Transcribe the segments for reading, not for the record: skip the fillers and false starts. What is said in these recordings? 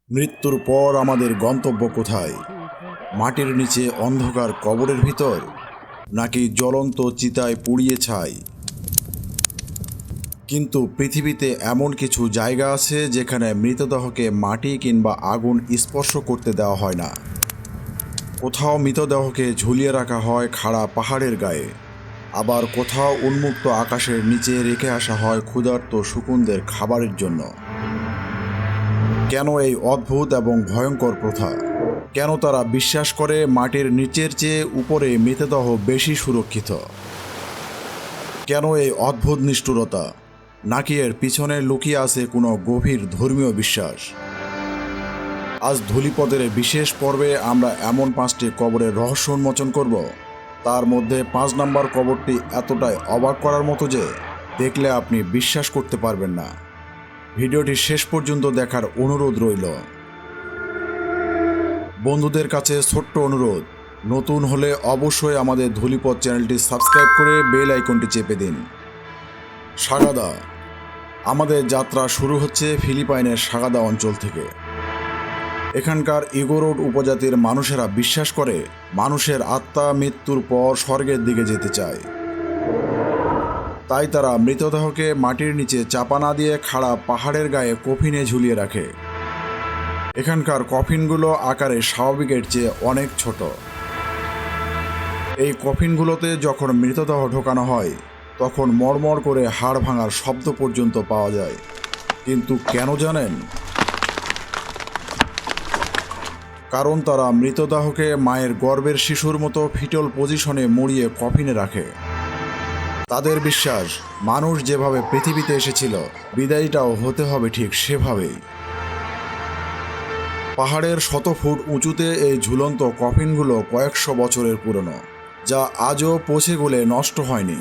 মৃত্যুর পর আমাদের গন্তব্য কোথায়? মাটির নিচে অন্ধকার কবরের ভিতর, নাকি জ্বলন্ত চিতায় পুড়িয়ে ছাই? কিন্তু পৃথিবীতে এমন কিছু জায়গা আছে যেখানে মৃতদেহকে মাটি কিংবা আগুন স্পর্শ করতে দেওয়া হয় না। কোথাও মৃতদেহকে ঝুলিয়ে রাখা হয় খাড়া পাহাড়ের গায়ে, আবার কোথাও উন্মুক্ত আকাশের নিচে রেখে আসা হয় ক্ষুধার্ত শকুনদের খাবারের জন্য। কেন এই অদ্ভুত এবং ভয়ঙ্কর প্রথা? কেন তারা বিশ্বাস করে মাটির নিচের চেয়ে উপরে মৃতদেহ বেশি সুরক্ষিত? কেন এই অদ্ভুত নিষ্ঠুরতা? নাকি এর পিছনে লুকিয়ে আছে কোনো গভীর ধর্মীয় বিশ্বাস? আজ ধূলিপদের এই বিশেষ পর্বে আমরা এমন 5টি কবরের রহস্য উন্মোচন করব। তার মধ্যে 5 নম্বর কবরটি এতটাই অবাক করার মতো যে দেখলে আপনি বিশ্বাস করতে পারবেন না। ভিডিওটি শেষ পর্যন্ত দেখার অনুরোধ রইল। বন্ধুদের কাছে ছোট্ট অনুরোধ, নতুন হলে অবশ্যই আমাদের ধূলিপদ চ্যানেলটি সাবস্ক্রাইব করে বেল আইকনটি চেপে দিন। সাগাদা। আমাদের যাত্রা শুরু হচ্ছে ফিলিপাইনের সাগাদা অঞ্চল থেকে। এখানকার ইগোরোড উপজাতির মানুষেরা বিশ্বাস করে মানুষের আত্মা মৃত্যুর পর স্বর্গের দিকে যেতে চায়। তাই তারা মৃতদেহকে মাটির নিচে চাপা না দিয়ে খাড়া পাহাড়ের গায়ে কফিনে ঝুলিয়ে রাখে। এখানকার কফিনগুলো আকারে স্বাভাবিকের চেয়ে অনেক ছোট। এই কফিনগুলোতে যখন মৃতদেহ ঢোকানো হয় তখন মড়মড় করে হাড় ভাঙার শব্দ পর্যন্ত পাওয়া যায়। কিন্তু কেন জানেন? কারণ তারা মৃতদেহকে মায়ের গর্ভের শিশুর মতো ফিটল পজিশনে মুড়িয়ে কফিনে রাখে। তাদের বিশ্বাস, মানুষ যেভাবে পৃথিবীতে এসেছিল বিদায়টাও হতে হবে ঠিক সেভাবেই। পাহাড়ের 100 ফুট উঁচুতে এই ঝুলন্ত কফিনগুলো কয়েকশো বছরের পুরনো, যা আজও পচে গলে নষ্ট হয়নি।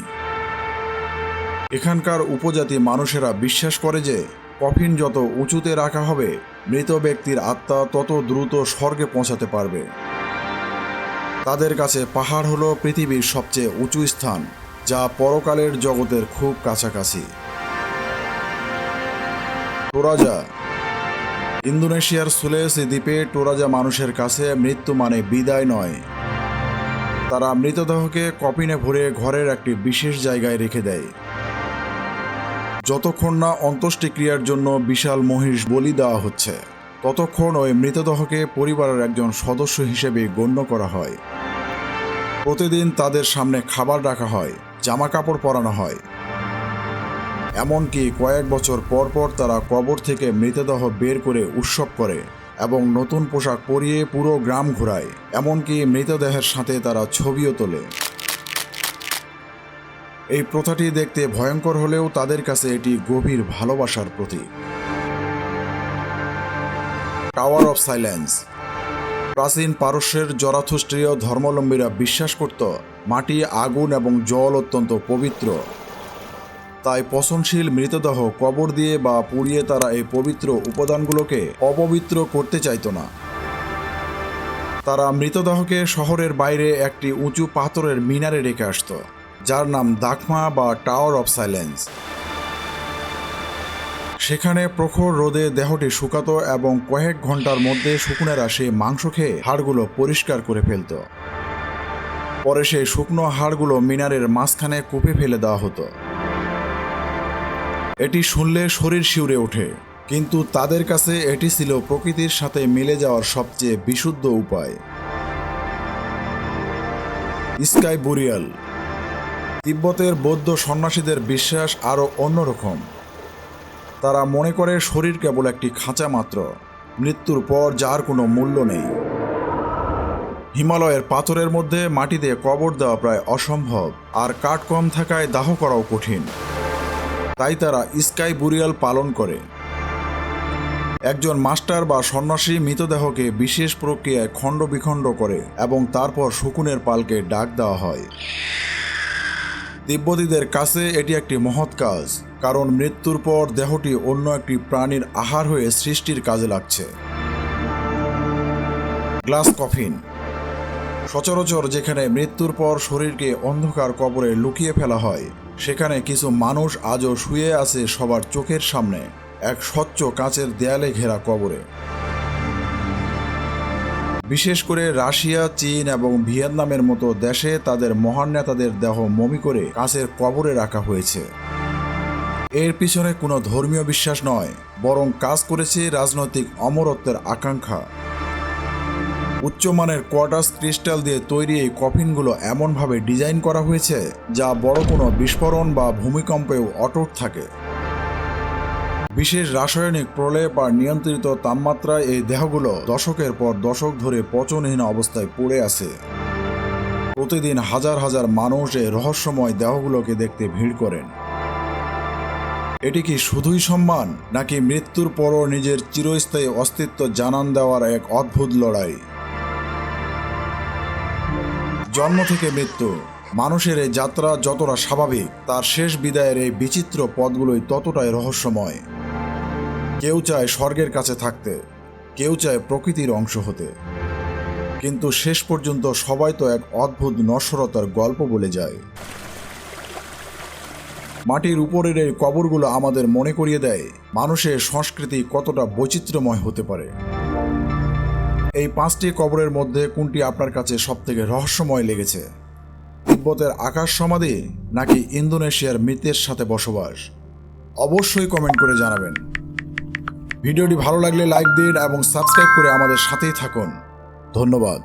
এখানকার উপজাতি মানুষেরা বিশ্বাস করে যে কফিন যত উঁচুতে রাখা হবে মৃত ব্যক্তির আত্মা তত দ্রুত স্বর্গে পৌঁছাতে পারবে। তাদের কাছে পাহাড় হলো পৃথিবীর সবচেয়ে উঁচু স্থান, যা পরকালের জগতের খুব কাছাকাছি। টোরাজা। ইন্দোনেশিয়ার সুলেসি দ্বীপে টোরাজা মানুষের কাছে মৃত্যু মানে বিদায় নয়। তারা মৃতদেহকে কফিনে ভরে ঘরের একটি বিশেষ জায়গায় রেখে দেয়। যতক্ষণ না অন্ত্যেষ্টিক্রিয়ার জন্য বিশাল মহিষ বলি দেওয়া হচ্ছে ততক্ষণ ওই মৃতদেহকে পরিবারের একজন সদস্য হিসেবে গণ্য করা হয়। প্রতিদিন তাদের সামনে খাবার রাখা হয়, জামা কাপড় পরানো হয়। এমনকি কয়েক বছর পর পর তারা কবর থেকে মৃতদেহ বের করে উৎসব করে এবং নতুন পোশাক পরিয়ে পুরো গ্রাম ঘোরায়। এমনকি মৃতদেহের সাথে তারা ছবিও তোলে। এই প্রথাটি দেখতে ভয়ঙ্কর হলেও তাদের কাছে এটি গভীর ভালোবাসার প্রতীক। Tower of silence. প্রাচীন পারস্যের জরাথুস্ট্রীয় ধর্মাবলম্বীরা বিশ্বাস করত মাটি, আগুন এবং জল অত্যন্ত পবিত্র। তাই পচনশীল মৃতদেহ কবর দিয়ে বা পুড়িয়ে তারা এই পবিত্র উপাদানগুলোকে অপবিত্র করতে চাইত না। তারা মৃতদেহকে শহরের বাইরে একটি উঁচু পাথরের মিনারে রেখে আসত, যার নাম দাখমা বা টাওয়ার অফ সাইলেন্স। সেখানে প্রখর রোদে দেহটি শুকাতো এবং কয়েক ঘন্টার মধ্যে শকুনেরা সেই মাংস খেয়ে হাড়গুলো পরিষ্কার করে ফেলত। পরে সেই শুকনো হাড়গুলো মিনারের মাঝখানে কূপে ফেলে দেওয়া হতো। এটি শুনলে শরীর শিউরে ওঠে, কিন্তু তাদের কাছে এটি ছিল প্রকৃতির সাথে মিলে যাওয়ার সবচেয়ে বিশুদ্ধ উপায়। Sky burial. তিব্বতের বৌদ্ধ সন্ন্যাসীদের বিশ্বাস আরও অন্যরকম। তারা মনে করে শরীর কেবল একটি খাঁচা মাত্র, মৃত্যুর পর যার কোনো মূল্য নেই। হিমালয়ের পাথরের মধ্যে মাটিতে কবর দেওয়া প্রায় অসম্ভব, আর কাঠ কম থাকায় দাহ করাও কঠিন। তাই তারা স্কাই বুরিয়াল পালন করে। একজন মাস্টার বা সন্ন্যাসী মৃতদেহকে বিশেষ প্রক্রিয়ায় খণ্ড বিখণ্ড করে এবং তারপর শকুনের পালকে ডাক দেওয়া হয়। তিব্বতীদের কাছে এটি একটি মহৎ কাজ, কারণ মৃত্যুর পর দেহটি অন্য একটি প্রাণীর আহার হয়ে সৃষ্টির কাজে লাগছে। Glass coffin. সচরাচর যেখানে মৃত্যুর পর শরীরকে অন্ধকার কবরে লুকিয়ে ফেলা হয়, সেখানে কিছু মানুষ আজও শুয়ে আছে সবার চোখের সামনে এক স্বচ্ছ কাচের দেয়ালে ঘেরা কবরে। বিশেষ করে রাশিয়া, চীন এবং ভিয়েতনামের মতো দেশে তাদের মহান নেতাদের দেহ মমি করে কাচের কবরে রাখা হয়েছে। এর পিছনে কোনো ধর্মীয় বিশ্বাস নয়, বরং কাজ করেছে রাজনৈতিক অমরত্বের আকাঙ্ক্ষা। উচ্চমানের কোয়ার্টার্স ক্রিস্টাল দিয়ে তৈরি এই কফিনগুলো এমনভাবে ডিজাইন করা হয়েছে যা বড় কোনো বিস্ফোরণ বা ভূমিকম্পেও অটুট থাকে। বিশেষ রাসায়নিক প্রলেপ আর নিয়ন্ত্রিত তাপমাত্রায় এই দেহগুলো দশকের পর দশক ধরে পচনহীন অবস্থায় পড়ে আছে। প্রতিদিন হাজার হাজার মানুষ এই রহস্যময় দেহগুলোকে দেখতে ভিড় করেন। এটি কি শুধুই সম্মান, নাকি মৃত্যুর পরও নিজের চিরস্থায়ী অস্তিত্ব জানান দেওয়ার এক অদ্ভুত লড়াই? জন্ম থেকে মৃত্যু, মানুষের এই যাত্রা যতটা স্বাভাবিক, তার শেষ বিদায়ের এই বিচিত্র পথগুলোই ততটাই রহস্যময়। কেউ চায় স্বর্গের কাছে থাকতে, কেউ চায় প্রকৃতির অংশ হতে, কিন্তু শেষ পর্যন্ত সবাই তো এক অদ্ভুত নশ্বরতার গল্প বলে যায়। মাটির উপরের এই কবরগুলো আমাদের মনে করিয়ে দেয় মানুষের সংস্কৃতি কতটা বৈচিত্র্যময় হতে পারে। এই 5টি কবরের মধ্যে কোনটি আপনার কাছে সবথেকে রহস্যময় লেগেছে? তিব্বতের আকাশ সমাধি, নাকি ইন্দোনেশিয়ার মৃতের সাথে বসবাস? অবশ্যই কমেন্ট করে জানাবেন। ভিডিওটি ভালো লাগলে লাইক দিন এবং সাবস্ক্রাইব করে আমাদের সাথেই থাকুন। ধন্যবাদ।